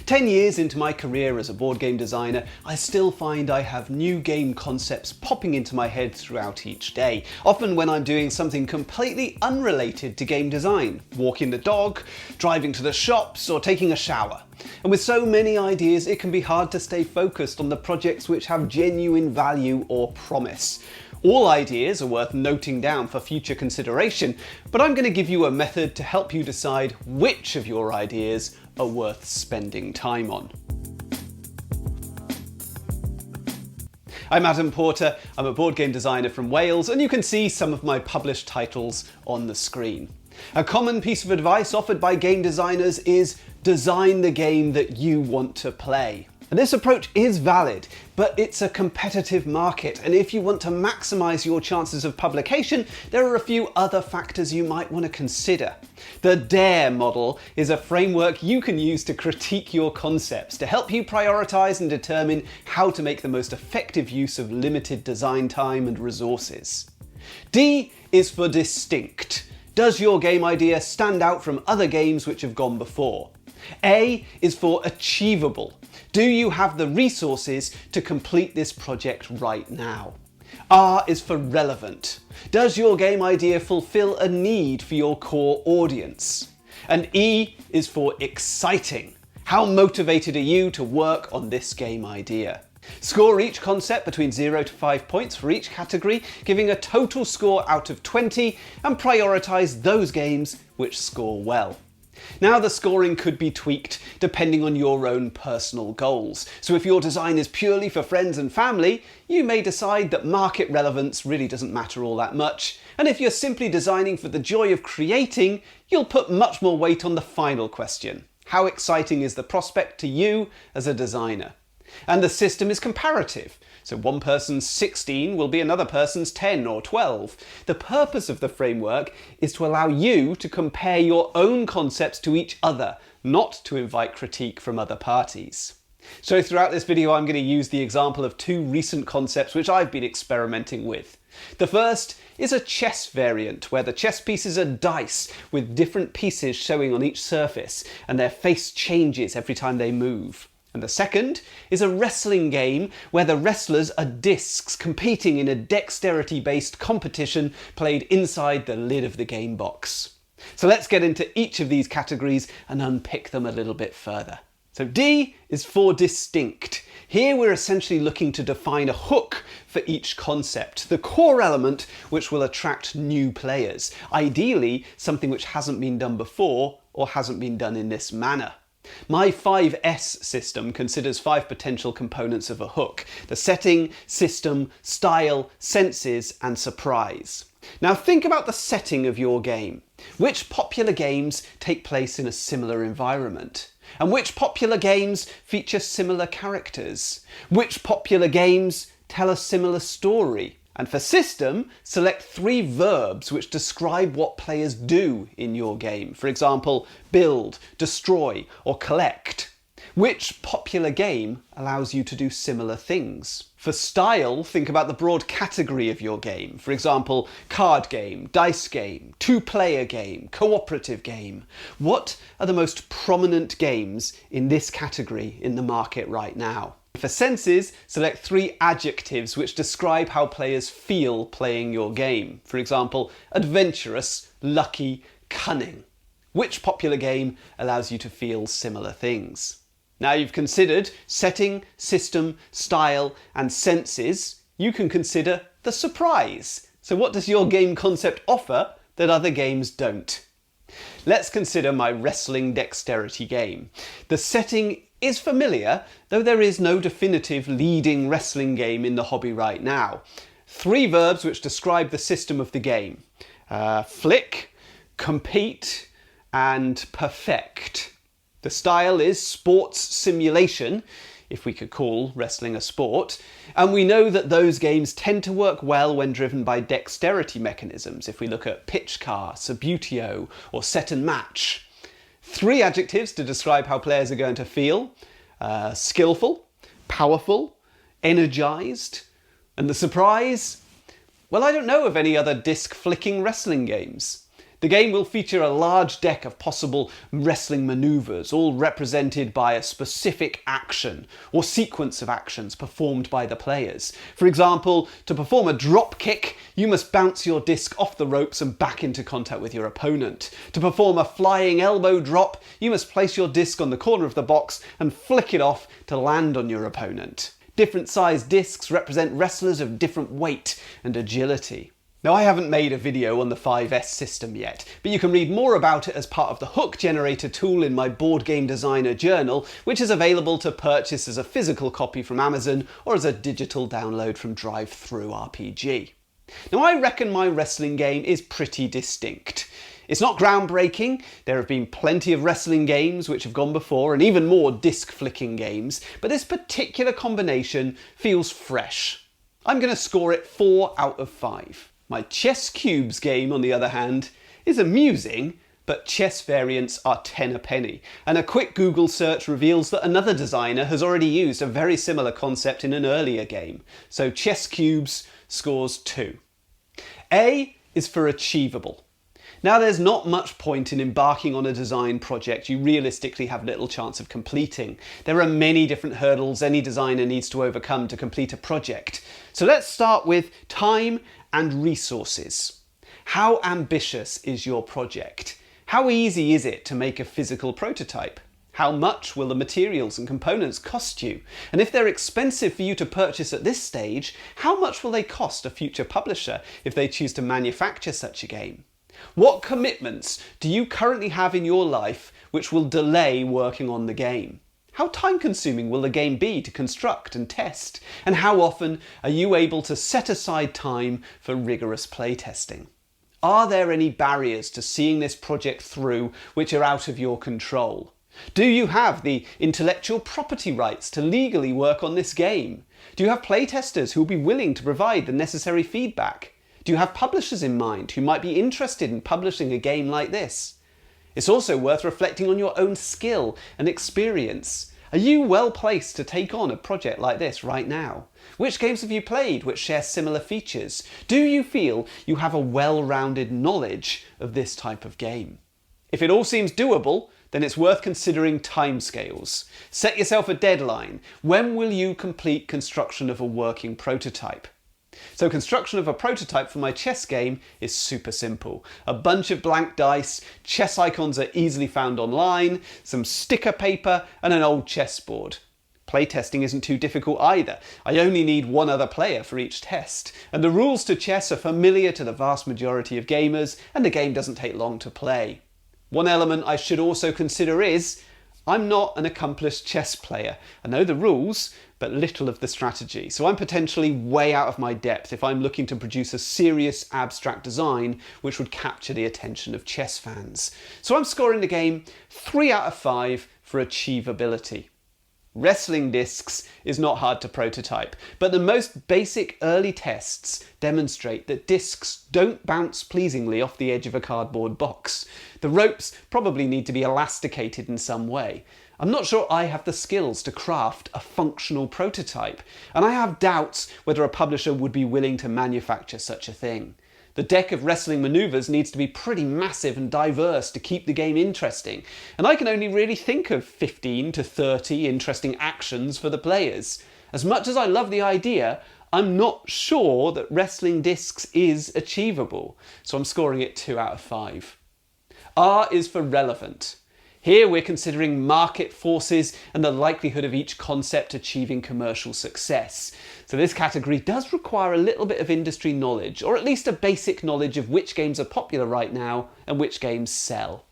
10 years into my career as a board game designer, I still find I have new game concepts popping into my head throughout each day, often when I'm doing something completely unrelated to game design, walking the dog, driving to the shops, or taking a shower. And with so many ideas, it can be hard to stay focused on the projects which have genuine value or promise. All ideas are worth noting down for future consideration, but I'm going to give you a method to help you decide which of your ideas are worth spending time on. I'm Adam Porter, I'm a board game designer from Wales, and you can see some of my published titles on the screen. A common piece of advice offered by game designers is design the game that you want to play. And this approach is valid, but it's a competitive market, and if you want to maximize your chances of publication, there are a few other factors you might want to consider. The DARE model is a framework you can use to critique your concepts, to help you prioritize and determine how to make the most effective use of limited design time and resources. D is for distinct. Does your game idea stand out from other games which have gone before? A is for achievable. Do you have the resources to complete this project right now? R is for relevant. Does your game idea fulfill a need for your core audience? And E is for exciting. How motivated are you to work on this game idea? Score each concept between 0 to 5 points for each category, giving a total score out of 20, and prioritise those games which score well. Now, the scoring could be tweaked depending on your own personal goals. So if your design is purely for friends and family, you may decide that market relevance really doesn't matter all that much. And if you're simply designing for the joy of creating, you'll put much more weight on the final question. How exciting is the prospect to you as a designer? And the system is comparative. So one person's 16 will be another person's 10 or 12. The purpose of the framework is to allow you to compare your own concepts to each other, not to invite critique from other parties. So throughout this video, I'm going to use the example of two recent concepts which I've been experimenting with. The first is a chess variant, where the chess pieces are dice with different pieces showing on each surface, and their face changes every time they move. And the second is a wrestling game where the wrestlers are discs competing in a dexterity-based competition played inside the lid of the game box. So let's get into each of these categories and unpick them a little bit further. So D is for distinct. Here we're essentially looking to define a hook for each concept, the core element which will attract new players, ideally something which hasn't been done before or hasn't been done in this manner. My 5S system considers 5 potential components of a hook: the setting, system, style, senses, and surprise. Now think about the setting of your game. Which popular games take place in a similar environment? And which popular games feature similar characters? Which popular games tell a similar story? And for system, select 3 verbs which describe what players do in your game. For example, build, destroy, or collect. Which popular game allows you to do similar things? For style, think about the broad category of your game. For example, card game, dice game, 2-player game, cooperative game. What are the most prominent games in this category in the market right now? For senses, select 3 adjectives which describe how players feel playing your game. For example, adventurous, lucky, cunning. Which popular game allows you to feel similar things? Now you've considered setting, system, style, and senses, you can consider the surprise. So what does your game concept offer that other games don't? Let's consider my wrestling dexterity game. The setting is familiar, though there is no definitive leading wrestling game in the hobby right now. 3 verbs which describe the system of the game: flick, compete, and perfect. The style is sports simulation, if we could call wrestling a sport, and we know that those games tend to work well when driven by dexterity mechanisms, if we look at pitch car, Subbuteo, or set and match. 3 adjectives to describe how players are going to feel: skillful, powerful, energized. And the surprise? Well, I don't know of any other disc flicking wrestling games. The The game will feature a large deck of possible wrestling maneuvers, all represented by a specific action or sequence of actions performed by the players. For example, to perform a drop kick, you must bounce your disc off the ropes and back into contact with your opponent. To perform a flying elbow drop, you must place your disc on the corner of the box and flick it off to land on your opponent. Different sized discs represent wrestlers of different weight and agility. Now, I haven't made a video on the 5S system yet, but you can read more about it as part of the hook generator tool in my Board Game Designer journal, which is available to purchase as a physical copy from Amazon or as a digital download from Drive-Thru-RPG. Now, I reckon my wrestling game is pretty distinct. It's not groundbreaking. There have been plenty of wrestling games which have gone before, and even more disc flicking games, but this particular combination feels fresh. I'm going to score it 4 out of 5. My Chess Cubes game, on the other hand, is amusing, but chess variants are 10 a penny, and a quick Google search reveals that another designer has already used a very similar concept in an earlier game, so Chess Cubes scores 2. A is for achievable. Now, there's not much point in embarking on a design project you realistically have little chance of completing. There are many different hurdles any designer needs to overcome to complete a project. So let's start with time and resources. How ambitious is your project? How easy is it to make a physical prototype? How much will the materials and components cost you? And if they're expensive for you to purchase at this stage, how much will they cost a future publisher if they choose to manufacture such a game? What commitments do you currently have in your life which will delay working on the game? How time-consuming will the game be to construct and test? And how often are you able to set aside time for rigorous playtesting? Are there any barriers to seeing this project through which are out of your control? Do you have the intellectual property rights to legally work on this game? Do you have playtesters who will be willing to provide the necessary feedback? Do you have publishers in mind who might be interested in publishing a game like this? It's also worth reflecting on your own skill and experience. Are you well placed to take on a project like this right now? Which games have you played which share similar features? Do you feel you have a well-rounded knowledge of this type of game? If it all seems doable, then it's worth considering timescales. Set yourself a deadline. When will you complete construction of a working prototype? So construction of a prototype for my chess game is super simple. A bunch of blank dice, chess icons are easily found online, some sticker paper and an old chessboard. Playtesting isn't too difficult either. I only need one other player for each test. And the rules to chess are familiar to the vast majority of gamers, and the game doesn't take long to play. One element I should also consider is, I'm not an accomplished chess player. I know the rules, but little of the strategy. So I'm potentially way out of my depth if I'm looking to produce a serious abstract design which would capture the attention of chess fans. So I'm scoring the game 3 out of 5 for achievability. Wrestling discs is not hard to prototype, but the most basic early tests demonstrate that discs don't bounce pleasingly off the edge of a cardboard box. The ropes probably need to be elasticated in some way. I'm not sure I have the skills to craft a functional prototype, and I have doubts whether a publisher would be willing to manufacture such a thing. The deck of wrestling maneuvers needs to be pretty massive and diverse to keep the game interesting, and I can only really think of 15 to 30 interesting actions for the players. As much as I love the idea, I'm not sure that wrestling discs is achievable, so I'm scoring it 2 out of 5. R is for relevant. Here we're considering market forces and the likelihood of each concept achieving commercial success. So this category does require a little bit of industry knowledge, or at least a basic knowledge of which games are popular right now and which games sell.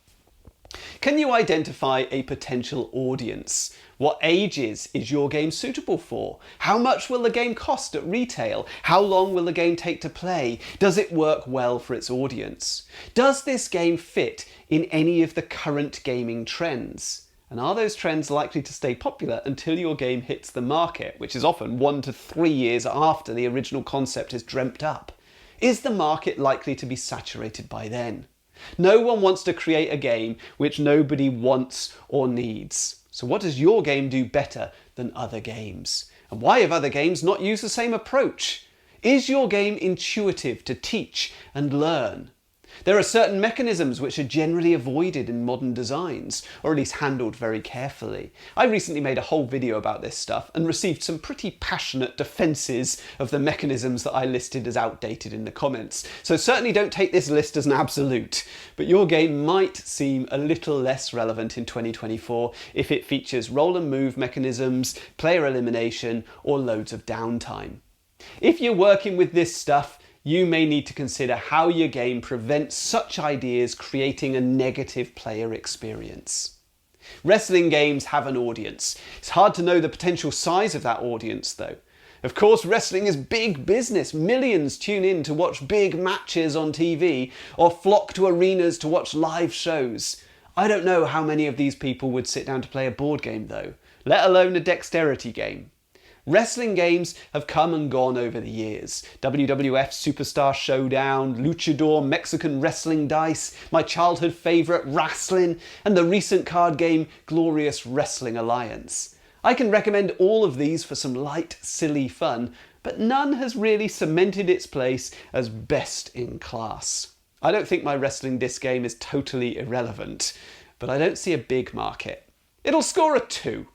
Can you identify a potential audience? What ages is your game suitable for? How much will the game cost at retail? How long will the game take to play? Does it work well for its audience? Does this game fit in any of the current gaming trends? And are those trends likely to stay popular until your game hits the market, which is often 1 to 3 years after the original concept is dreamt up? Is the market likely to be saturated by then? No one wants to create a game which nobody wants or needs. So what does your game do better than other games? And why have other games not used the same approach? Is your game intuitive to teach and learn? There are certain mechanisms which are generally avoided in modern designs, or at least handled very carefully. I recently made a whole video about this stuff and received some pretty passionate defences of the mechanisms that I listed as outdated in the comments. So certainly don't take this list as an absolute, but your game might seem a little less relevant in 2024 if it features roll and move mechanisms, player elimination, or loads of downtime. If you're working with this stuff, you may need to consider how your game prevents such ideas creating a negative player experience. Wrestling games have an audience. It's hard to know the potential size of that audience though. Of course, wrestling is big business. Millions tune in to watch big matches on TV or flock to arenas to watch live shows. I don't know how many of these people would sit down to play a board game though, let alone a dexterity game. Wrestling games have come and gone over the years. WWF Superstar Showdown, Luchador, Mexican Wrestling Dice, my childhood favourite Wrestling, and the recent card game Glorious Wrestling Alliance. I can recommend all of these for some light, silly fun, but none has really cemented its place as best in class. I don't think my wrestling disc game is totally irrelevant, but I don't see a big market. It'll score a 2.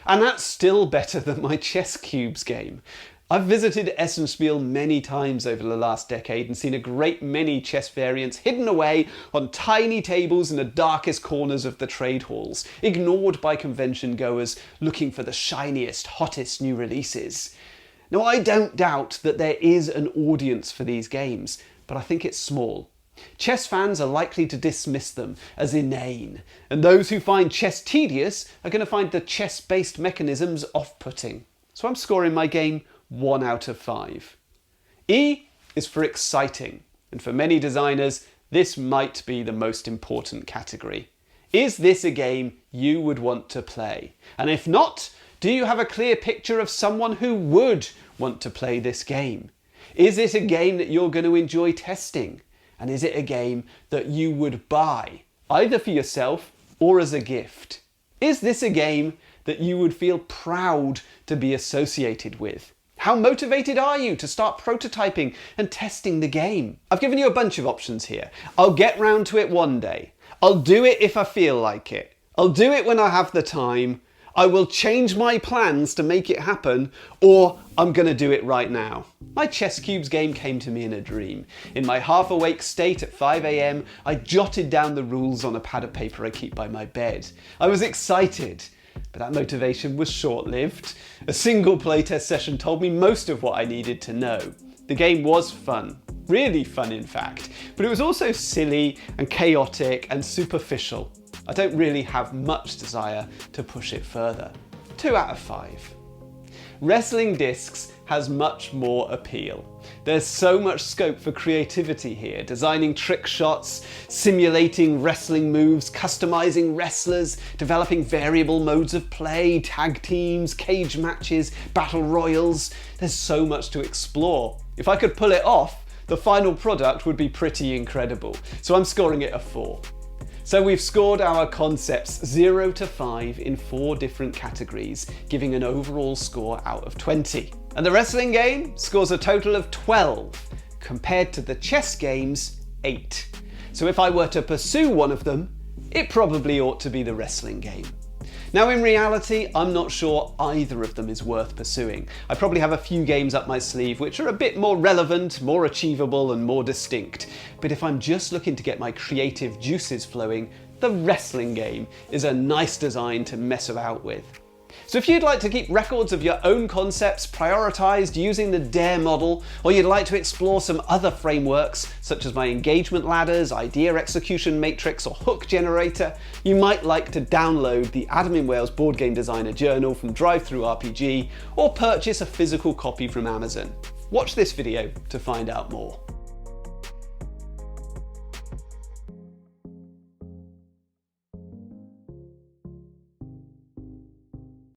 And that's still better than my chess cubes game. I've visited Essenspiel many times over the last decade and seen a great many chess variants hidden away on tiny tables in the darkest corners of the trade halls, ignored by convention goers looking for the shiniest, hottest new releases. Now, I don't doubt that there is an audience for these games, but I think it's small. Chess fans are likely to dismiss them as inane, and those who find chess tedious are going to find the chess-based mechanisms off-putting. So I'm scoring my game 1 out of 5. E is for exciting, and for many designers, this might be the most important category. Is this a game you would want to play? And if not, do you have a clear picture of someone who would want to play this game? Is it a game that you're going to enjoy testing? And is it a game that you would buy, either for yourself or as a gift? Is this a game that you would feel proud to be associated with? How motivated are you to start prototyping and testing the game? I've given you a bunch of options here. I'll get round to it one day. I'll do it if I feel like it. I'll do it when I have the time. I will change my plans to make it happen, or I'm going to do it right now. My chess cubes game came to me in a dream. In my half-awake state at 5 AM, I jotted down the rules on a pad of paper I keep by my bed. I was excited, but that motivation was short-lived. A single playtest session told me most of what I needed to know. The game was fun, really fun in fact, but it was also silly and chaotic and superficial. I don't really have much desire to push it further. 2 out of 5. Wrestling Discs has much more appeal. There's so much scope for creativity here, designing trick shots, simulating wrestling moves, customizing wrestlers, developing variable modes of play, tag teams, cage matches, battle royals. There's so much to explore. If I could pull it off, the final product would be pretty incredible. So I'm scoring it a 4. So we've scored our concepts 0 to 5 in 4 different categories, giving an overall score out of 20. And the wrestling game scores a total of 12, compared to the chess game's 8. So if I were to pursue one of them, it probably ought to be the wrestling game. Now in reality, I'm not sure either of them is worth pursuing. I probably have a few games up my sleeve which are a bit more relevant, more achievable and more distinct. But if I'm just looking to get my creative juices flowing, the wrestling game is a nice design to mess about with. So if you'd like to keep records of your own concepts prioritized using the DARE model, or you'd like to explore some other frameworks, such as my engagement ladders, idea execution matrix, or hook generator, you might like to download the Adam in Wales Board Game Designer Journal from DriveThruRPG, or purchase a physical copy from Amazon. Watch this video to find out more.